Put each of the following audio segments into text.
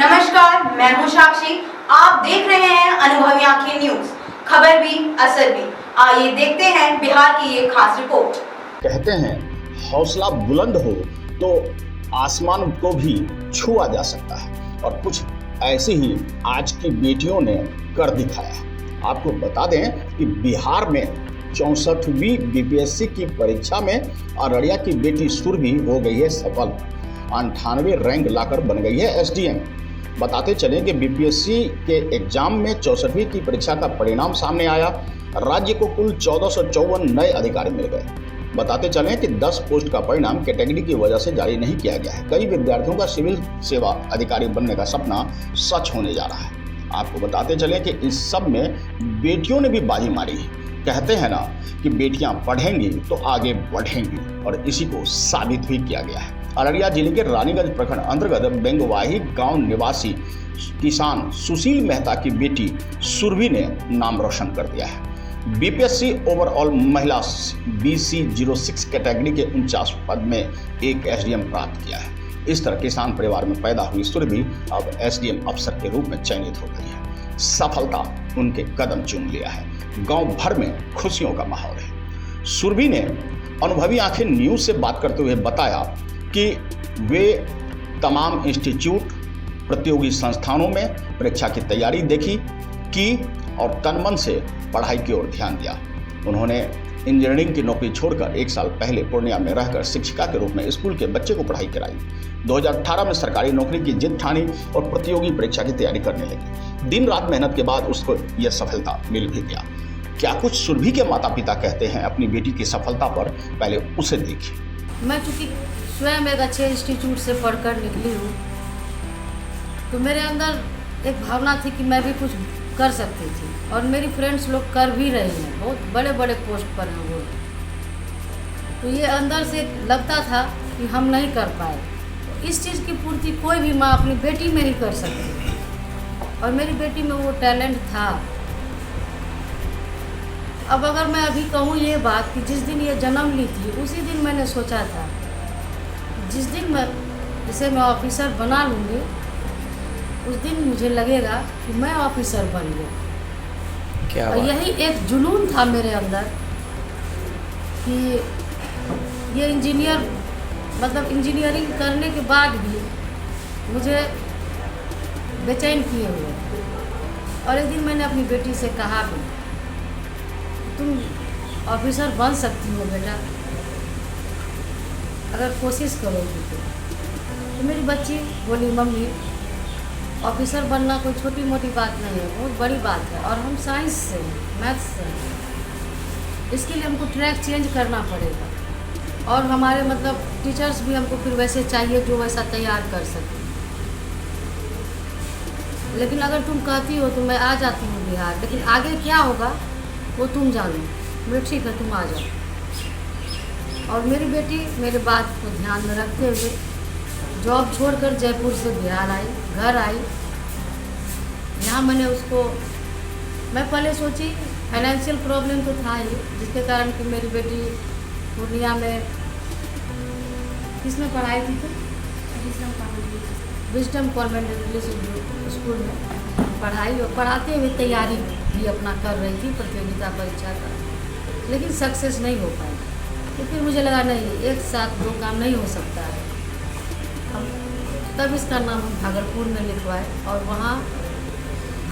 नमस्कार, मैं हूं साक्षी। आप देख रहे हैं अनुभवी आंखें न्यूज। खबर भी असर भी। आइए देखते हैं बिहार की ये खास रिपोर्ट। कहते हैं हौसला बुलंद हो तो आसमान को भी छुआ जा सकता है, और कुछ ऐसे ही आज की बेटियों ने कर दिखाया। आपको बता दें कि बिहार में 64वीं बीपीएससी की परीक्षा में अररिया की बेटी सुरभि हो गई है सफल। 98 रैंक लाकर बन गई है एसडीएम। बताते चलें कि बीपीएससी के एग्जाम में 64वीं की परीक्षा का परिणाम सामने आया। राज्य को कुल 1454 नए अधिकारी मिल गए। बताते चलें कि 10 पोस्ट का परिणाम कैटेगरी की वजह से जारी नहीं किया गया है। कई विद्यार्थियों का सिविल सेवा अधिकारी बनने का सपना सच होने जा रहा है। आपको बताते चलें कि इस सब में बेटियों ने भी बाजी मारी है। कहते हैं ना कि बेटियां पढ़ेंगी तो आगे बढ़ेंगी, और इसी को साबित भी किया गया है। अररिया जिले के रानीगंज प्रखंड अंतर्गत बेंगवाही गांव निवासी किसान सुशील मेहता की बेटी सुरभि ने नाम रोशन कर दिया है। बीपीएससी ओवरऑल महिला BC 06 कैटेगरी के 49 पद में एक एसडीएम प्राप्त किया है। इस तरह किसान परिवार में पैदा हुई सुरभि अब एसडीएम अफसर के रूप में चयनित हो गई है। सफलता उनके कदम चूम लिया है। गांव भर में खुशियों का माहौल है। सुरभि ने अनुभवी आंखें न्यूज से बात करते हुए बताया कि वे तमाम इंस्टीट्यूट प्रतियोगी संस्थानों में परीक्षा की तैयारी की और तन मन से पढ़ाई की ओर ध्यान दिया। उन्होंने इंजीनियरिंग की नौकरी छोड़कर 1 साल पहले पूर्णिया में रहकर शिक्षिका के रूप में स्कूल के बच्चे को पढ़ाई कराई। 2018 में सरकारी नौकरी की जिद ठानी और प्रतियोगी परीक्षा की तैयारी करने लगी। दिन रात मेहनत के बाद उसको यह सफलता मिल भी गया। क्या कुछ सुरभि के माता पिता कहते हैं अपनी बेटी की सफलता पर, पहले उसे देखिए। मैं चूँकि स्वयं एक अच्छे इंस्टीट्यूट से पढ़कर निकली हूँ, तो मेरे अंदर एक भावना थी कि मैं भी कुछ कर सकती थी, और मेरी फ्रेंड्स लोग कर भी रही हैं, बहुत बड़े बड़े पोस्ट पर हैं वो। तो ये अंदर से लगता था कि हम नहीं कर पाए। तो इस चीज़ की पूर्ति कोई भी माँ अपनी बेटी में ही कर सकती, और मेरी बेटी में वो टैलेंट था। अब अगर मैं अभी कहूँ ये बात कि जिस दिन ये जन्म ली थी, उसी दिन मैंने सोचा था जिस दिन इसे मैं ऑफिसर बना लूँगी, उस दिन मुझे लगेगा कि मैं ऑफिसर बन गई। और यही एक जुनून था मेरे अंदर कि ये इंजीनियरिंग करने के बाद भी मुझे बेचैन किए हुए। और एक दिन मैंने अपनी बेटी से कहा भी, तुम ऑफिसर बन सकती हो बेटा, अगर कोशिश करोगी तो मेरी बच्ची बोली, मम्मी ऑफिसर बनना कोई छोटी मोटी बात नहीं है, बहुत बड़ी बात है, और हम साइंस से हैं, मैथ्स से हैं। इसके लिए हमको ट्रैक चेंज करना पड़ेगा, और हमारे टीचर्स भी हमको फिर वैसे चाहिए जो वैसा तैयार कर सके। लेकिन अगर तुम कहती हो तो मैं आ जाती हूँ बिहार, लेकिन आगे क्या होगा वो तुम जानो। मैं ठीक है, तुम आ जाओ। और मेरी बेटी मेरे बात को ध्यान में रखते हुए जॉब छोड़कर जयपुर से बिहार आई, घर आई। यहाँ मैं पहले सोची फाइनेंशियल प्रॉब्लम तो था ही, जिसके कारण कि मेरी बेटी पूर्णिया में किसमें पढ़ाई थी, तो विजडम कॉन्वेंट इंग्लिश स्कूल में पढ़ाई, और पढ़ाते हुए तैयारी भी अपना कर रही थी प्रतियोगिता परीक्षा का, लेकिन सक्सेस नहीं हो पाई। तो फिर मुझे लगा नहीं, एक साथ 2 काम नहीं हो सकता है। तब इसका नाम हम भागलपुर में लिखवाए, और वहाँ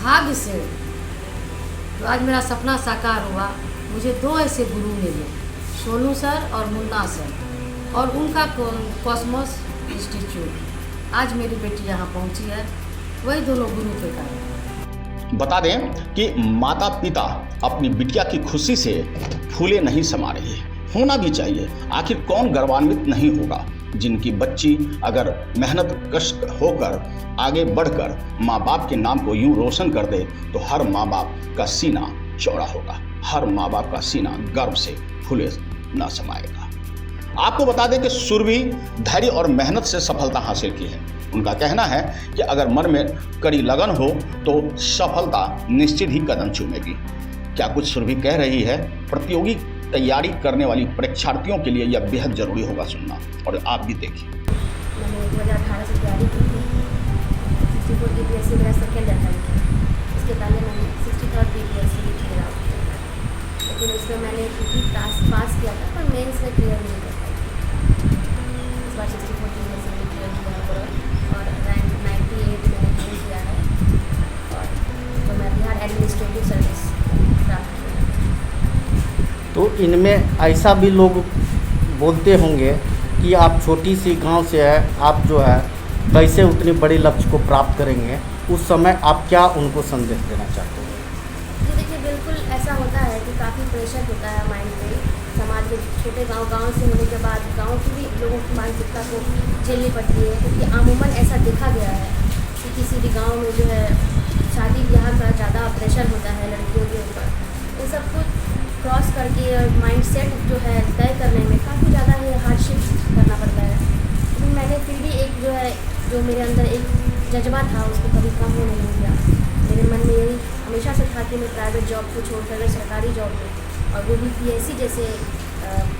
भाग्य से तो आज मेरा सपना साकार हुआ। मुझे 2 ऐसे गुरु मिले, सोनू सर और मुन्ना सर, और उनका कॉस्मोस इंस्टीट्यूट। आज मेरी बेटी यहाँ पहुँची है, वही दोनों गुरु के कारण। बता दें कि माता पिता अपनी बिटिया की खुशी से फूले नहीं समा रहे हैं। होना भी चाहिए, आखिर कौन गर्वान्वित नहीं होगा जिनकी बच्ची अगर मेहनत कष्ट होकर आगे बढ़कर माँ बाप के नाम को यूं रोशन कर दे, तो हर माँ बाप का सीना चौड़ा होगा, हर माँ बाप का सीना गर्व से फूले न समाएगा। आपको बता दें कि सुरभि धैर्य और मेहनत से सफलता हासिल की है। उनका कहना है कि अगर मन में कड़ी लगन हो तो सफलता निश्चित ही कदम चूमेगी। क्या कुछ सुरभि कह रही है, प्रतियोगी तैयारी करने वाली परीक्षार्थियों के लिए यह बेहद जरूरी होगा सुनना, और आप भी देखिए। मैंने 2018 से तैयारी की थी, BPSC मेरा सेकेंड अटैम्प्ट है। इसके पहले मैंने 63rd BPSC भी क्लियर आउट किया था, लेकिन उसमें मैंने क्योंकि पास किया था पर मेंस में क्लियर नहीं कर पाई थी। इस बार 64 BPSC भी क्लियर किया है और रैंक 98 मैंने क्लियर किया है, और तो मैं बिहार एडमिनिस्ट्रेटिव सर्विस प्राप्त किया है। तो इनमें ऐसा भी लोग बोलते होंगे कि आप छोटी सी गांव से है, आप जो है कैसे उतने बड़े लक्ष्य को प्राप्त करेंगे, उस समय आप क्या उनको संदेश देना चाहते हैं? जी देखिए, बिल्कुल ऐसा होता है कि काफ़ी प्रेशर होता है माइंड पे। समाज में छोटे गांव से होने के बाद गांव की भी लोगों की मानसिकता को झेलनी पड़ती है, क्योंकि अमूमन ऐसा देखा गया है कि किसी भी गांव में जो है शादी ब्याह का ज़्यादा प्रेशर होता है लड़कियों के ऊपर। इन सब कुछ क्रॉस करके माइंड सेट जो है तय करने में काफ़ी ज़्यादा हार्डशिप करना पड़ता है। लेकिन मैंने फिर भी एक जो है जो मेरे अंदर एक जज्बा था उसको कभी कम होने नहीं दिया। मेरे मन में यही हमेशा से था कि मैं प्राइवेट जॉब को छोड़कर मैं सरकारी जॉब में, और वो भी PSC जैसे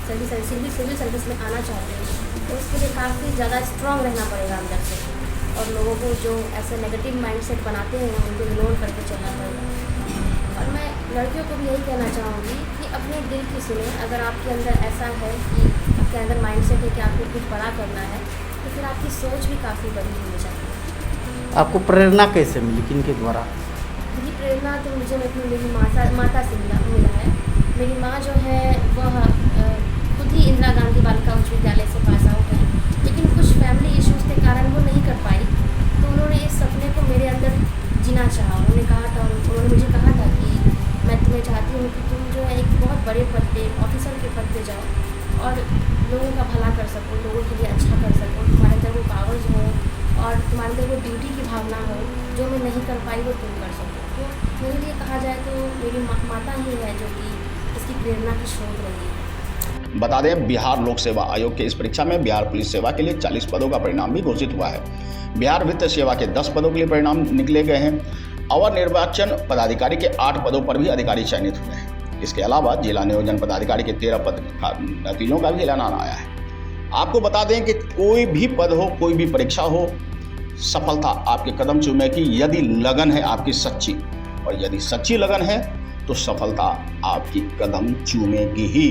सिविल सर्विस में आना चाहते हैं, तो उसके लिए काफ़ी ज़्यादा स्ट्रॉन्ग रहना पड़ेगा अंदर से, और लोगों को जो ऐसे नेगेटिव माइंडसेट बनाते हैं उनको इग्नोर करके चलना पड़ेगा। और मैं लड़कियों को भी यही कहना चाहूँगी कि अपने दिल की सुने। अगर आपके अंदर ऐसा है कि आपके अंदर माइंडसेट है कि आपको कुछ बड़ा करना है, तो फिर आपकी सोच भी काफ़ी बड़ी होनी चाहिए। आपको प्रेरणा कैसे मिली, किन के द्वारा? मेरी प्रेरणा तो मुझे मेरी माता से मिला है। मेरी माँ जो है वह खुद ही इंदिरा गांधी बालिका उच्च विद्यालय से पास आउट है, लेकिन कुछ फैमिली इश्यूज़ के कारण वो नहीं कर पाई, तो उन्होंने इस सपने को मेरे अंदर जीना चाहा। उन्होंने मुझे कहा था कि मैं तुम्हें चाहती हूँ कि तुम जो है एक बहुत बड़े पद पे, ऑफिसर के पद पे जाओ और लोगों का भला कर सको, लोगों के लिए अच्छा कर सको, तुम्हारे अंदर वो पावर्स हो और तुम्हारे अंदर वो ड्यूटी की भावना हो, जो मैं नहीं कर पाई वो तुम कर सको। तो मेरे लिए कहा जाए तो मेरी माता ही है जो कि इसकी प्रेरणा की स्रोत रही है। बता दें, बिहार लोक सेवा आयोग की इस परीक्षा में बिहार पुलिस सेवा के लिए 40 पदों का परिणाम भी घोषित हुआ है। बिहार वित्त सेवा के 10 पदों के लिए परिणाम निकले गए हैं। अवर निर्वाचन पदाधिकारी के 8 पदों पर भी अधिकारी चयनित हुए हैं। इसके अलावा जिला नियोजन पदाधिकारी के 13 पद का नतीजों का भी ऐलान आया है। आपको बता दें कि कोई भी पद हो, कोई भी परीक्षा हो, सफलता आपके कदम चूमेगी यदि लगन है आपकी सच्ची, और यदि सच्ची लगन है तो सफलता आपकी कदम चूमेगी ही।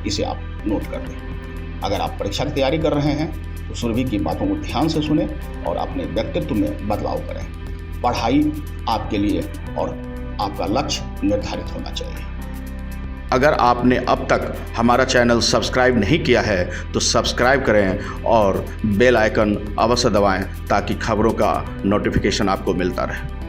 इसे आप नोट कर लें। अगर आप परीक्षा की तैयारी कर रहे हैं तो सुरभि की बातों को ध्यान से सुने और अपने व्यक्तित्व में बदलाव करें। पढ़ाई आपके लिए और आपका लक्ष्य निर्धारित होना चाहिए। अगर आपने अब तक हमारा चैनल सब्सक्राइब नहीं किया है तो सब्सक्राइब करें और बेल आइकन अवश्य दबाएं ताकि खबरों का नोटिफिकेशन आपको मिलता रहे।